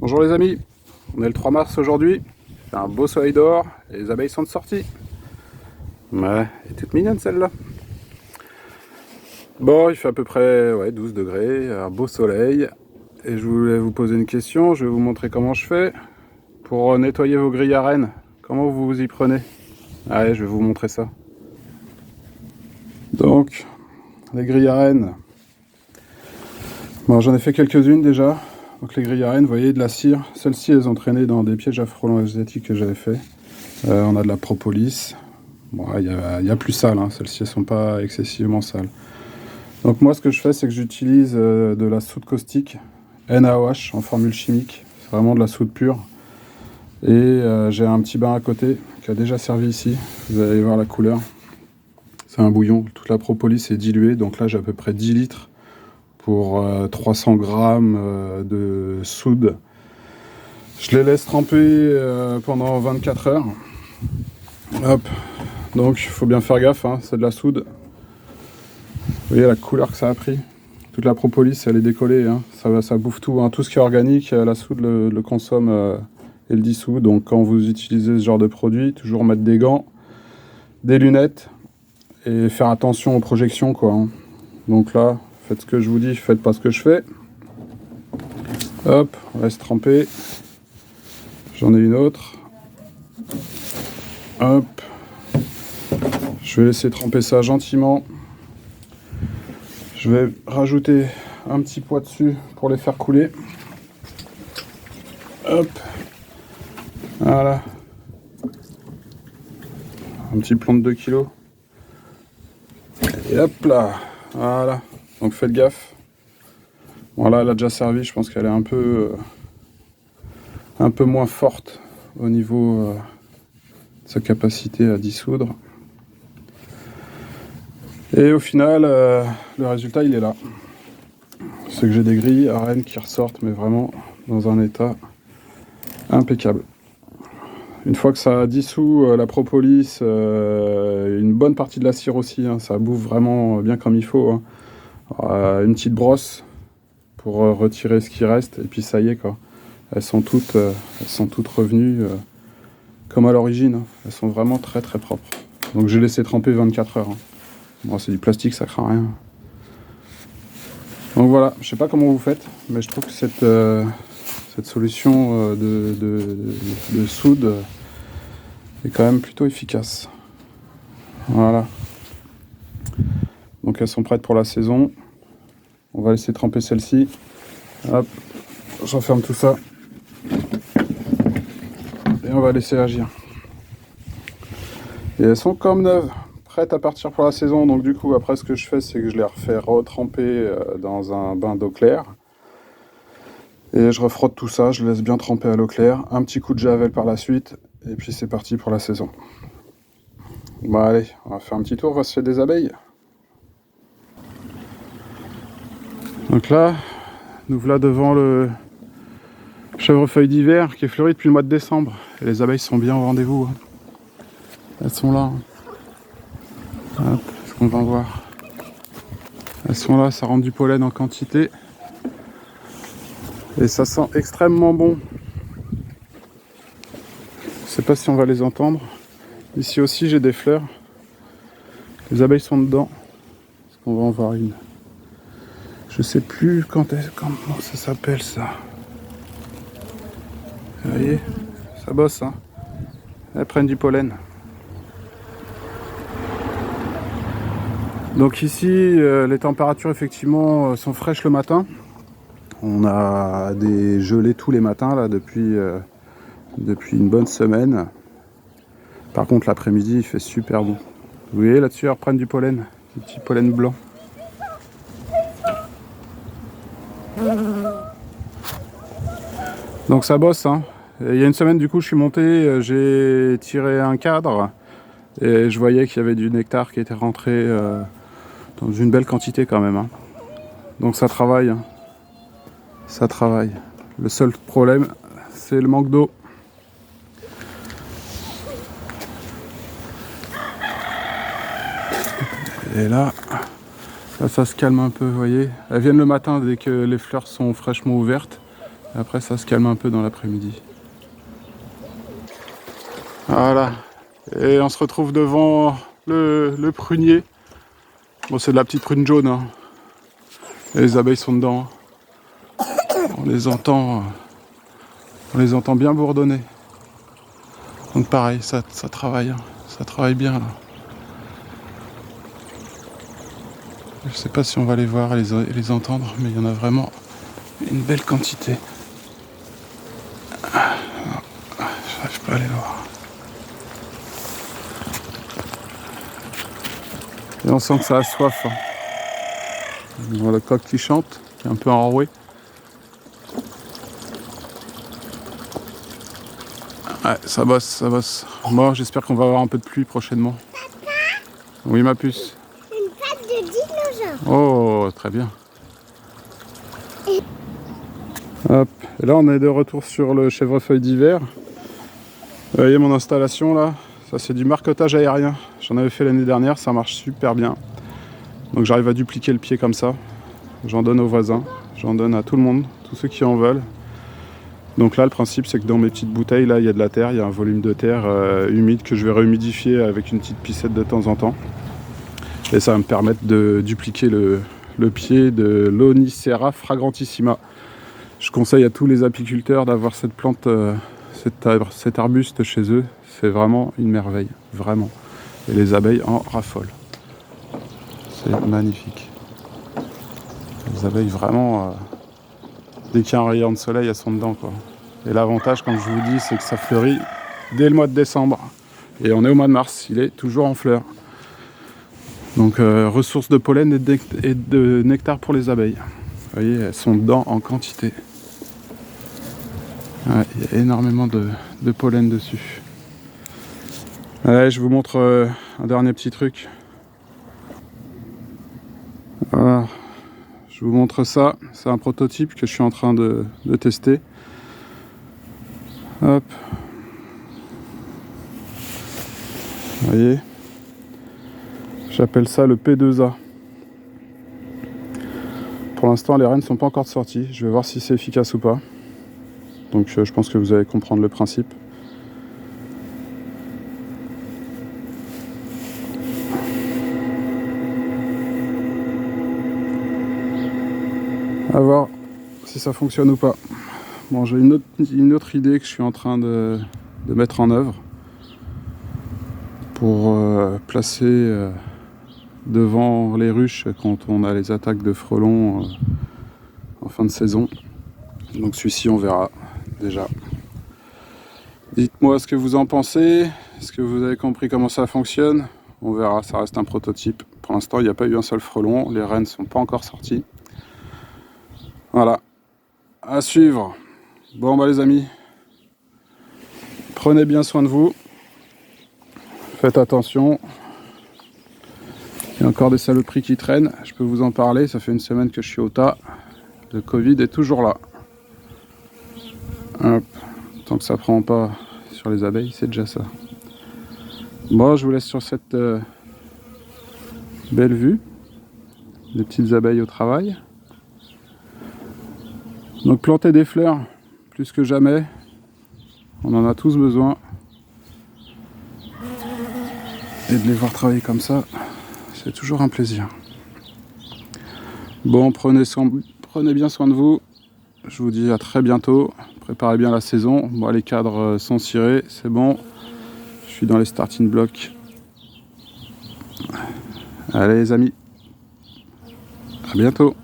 Bonjour les amis, on est le 3 mars aujourd'hui, c'est un beau soleil dehors et les abeilles sont de sortie. Ouais, elle est toute mignonne celle-là. Bon, il fait à peu près 12 degrés, un beau soleil. Et je voulais vous poser une question, je vais vous montrer comment je fais pour nettoyer vos grilles à rennes. Comment vous vous y prenez? Allez, je vais vous montrer ça. Donc, les grilles à rennes. Bon, j'en ai fait quelques-unes déjà. Donc les grilles à rennes, vous voyez, de la cire. Celles-ci, elles ont traîné dans des pièges à frelons asiatiques que j'avais fait. On a de la propolis. Bon, il y a plus sale, hein. Celles-ci, elles sont pas excessivement sales. Donc moi, ce que je fais, c'est que j'utilise de la soude caustique NaOH en formule chimique. C'est vraiment de la soude pure. Et j'ai un petit bain à côté qui a déjà servi ici. Vous allez voir la couleur. C'est un bouillon. Toute la propolis est diluée. Donc là, j'ai à peu près 10 litres pour 300 grammes de soude. Je les laisse tremper pendant 24 heures. Hop. Donc il faut bien faire gaffe, hein, c'est de la soude. Vous voyez la couleur que ça a pris. Toute la propolis, elle est décollée, hein. Ça bouffe tout, hein. Tout ce qui est organique, la soude le consomme et le dissout. Donc quand vous utilisez ce genre de produit, toujours mettre des gants, des lunettes et faire attention aux projections, quoi, hein. Donc là, faites ce que je vous dis, faites pas ce que je fais. Hop, on laisse tremper. J'en ai une autre. Hop. Je vais laisser tremper ça gentiment. Je vais rajouter un petit poids dessus pour les faire couler. Hop. Voilà. Un petit plomb de 2 kg. Et hop là. Voilà. Donc faites gaffe. Voilà, elle a déjà servi. Je pense qu'elle est un peu moins forte au niveau de sa capacité à dissoudre. Et au final, le résultat, il est là. C'est que j'ai des grilles à rennes qui ressortent, mais vraiment dans un état impeccable. Une fois que ça dissout la propolis, une bonne partie de la cire aussi, hein, ça bouffe vraiment bien comme il faut, hein. Une petite brosse pour retirer ce qui reste, et puis ça y est, quoi. Elles sont toutes revenues comme à l'origine, hein. Elles sont vraiment très très propres. Donc j'ai laissé tremper 24 heures. Hein. Bon, c'est du plastique, ça craint rien. Donc voilà, je sais pas comment vous faites, mais je trouve que cette solution de soude est quand même plutôt efficace. Voilà. Donc elles sont prêtes pour la saison. On va laisser tremper celle-ci. Hop, j'enferme tout ça. Et on va laisser agir. Et elles sont comme neuves, prêtes à partir pour la saison. Donc du coup, après, ce que je fais, c'est que je les refais retremper dans un bain d'eau claire. Et je refrotte tout ça, je laisse bien tremper à l'eau claire. Un petit coup de javel par la suite. Et puis c'est parti pour la saison. Bon allez, on va faire un petit tour, on va se faire des abeilles. Donc là, nous voilà devant le chèvrefeuille d'hiver qui est fleuri depuis le mois de décembre. Et les abeilles sont bien au rendez-vous, hein. Elles sont là. Hop, ce qu'on va voir. Elles sont là, ça rentre du pollen en quantité. Et ça sent extrêmement bon. Je sais pas si on va les entendre. Ici aussi j'ai des fleurs. Les abeilles sont dedans. Est-ce qu'on va en voir une? Je sais plus comment ça s'appelle ça. Vous voyez, ça bosse, hein. Elles prennent du pollen. Donc ici, les températures effectivement sont fraîches le matin. On a des gelées tous les matins là depuis une bonne semaine. Par contre l'après-midi il fait super bon. Vous voyez là-dessus elles reprennent du pollen, du petit pollen blanc. Donc ça bosse, hein. Et il y a une semaine du coup je suis monté, j'ai tiré un cadre et je voyais qu'il y avait du nectar qui était rentré dans une belle quantité quand même, hein. Donc ça travaille, hein. Ça travaille. Le seul problème c'est le manque d'eau. Et là, ça se calme un peu, vous voyez. Elles viennent le matin dès que les fleurs sont fraîchement ouvertes. Et après, ça se calme un peu dans l'après-midi. Voilà. Et on se retrouve devant le prunier. Bon, c'est de la petite prune jaune. Hein. Et les abeilles sont dedans. On les entend bien bourdonner. Donc pareil, ça travaille. Hein. Ça travaille bien là. Je sais pas si on va les voir et les entendre, mais il y en a vraiment une belle quantité. J'arrive pas à les voir. Et on sent que ça a soif. Hein. On voit le coq qui chante, qui est un peu enroué. Ouais, ça bosse, ça bosse. Moi, j'espère qu'on va avoir un peu de pluie prochainement. Papa, Oui, ma puce. une patte de dinosaure. Oh, très bien. Hop. Et là, on est de retour sur le chèvrefeuille d'hiver. Vous voyez mon installation là, ça c'est du marquetage aérien. J'en avais fait l'année dernière, ça marche super bien. Donc j'arrive à dupliquer le pied comme ça. J'en donne aux voisins, j'en donne à tout le monde, tous ceux qui en veulent. Donc là, le principe, c'est que dans mes petites bouteilles, là, il y a de la terre, il y a un volume de terre humide que je vais rehumidifier avec une petite piscette de temps en temps. Et ça va me permettre de dupliquer le pied de l'Onicera fragrantissima. Je conseille à tous les apiculteurs d'avoir cette plante, cet arbuste chez eux. C'est vraiment une merveille, vraiment. Et les abeilles en raffolent. C'est magnifique. Les abeilles, vraiment, dès qu'il y a un rayon de soleil, elles sont dedans, quoi. Et l'avantage, comme je vous dis, c'est que ça fleurit dès le mois de décembre. Et on est au mois de mars, il est toujours en fleurs. Donc, ressource de pollen et de nectar pour les abeilles. Vous voyez, elles sont dedans en quantité. Ouais, il y a énormément de pollen dessus. Allez, je vous montre un dernier petit truc. Voilà. Je vous montre ça. C'est un prototype que je suis en train de tester. Hop. Vous voyez, j'appelle ça le P2A. Pour l'instant, les reines ne sont pas encore sorties. Je vais voir si c'est efficace ou pas. Donc je pense que vous allez comprendre le principe. À voir si ça fonctionne ou pas. Bon, j'ai une autre idée que je suis en train de mettre en œuvre pour placer devant les ruches quand on a les attaques de frelons en fin de saison. Donc celui-ci, on verra déjà. Dites-moi ce que vous en pensez. Est-ce que vous avez compris comment ça fonctionne? On verra, ça reste un prototype. Pour l'instant, il n'y a pas eu un seul frelon. Les reines ne sont pas encore sorties. Voilà. À suivre. Bon, bah les amis, prenez bien soin de vous. Faites attention. Il y a encore des saloperies qui traînent. Je peux vous en parler. Ça fait une semaine que je suis au tas. Le Covid est toujours là. Hop. Tant que ça prend pas sur les abeilles, c'est déjà ça. Bon, je vous laisse sur cette belle vue des petites abeilles au travail. Donc planter des fleurs, plus que jamais, on en a tous besoin. Et de les voir travailler comme ça, c'est toujours un plaisir. Bon, prenez bien soin de vous. Je vous dis à très bientôt. Préparez bien la saison. Bon, les cadres sont cirés, c'est bon. Je suis dans les starting blocks. Allez les amis, à bientôt.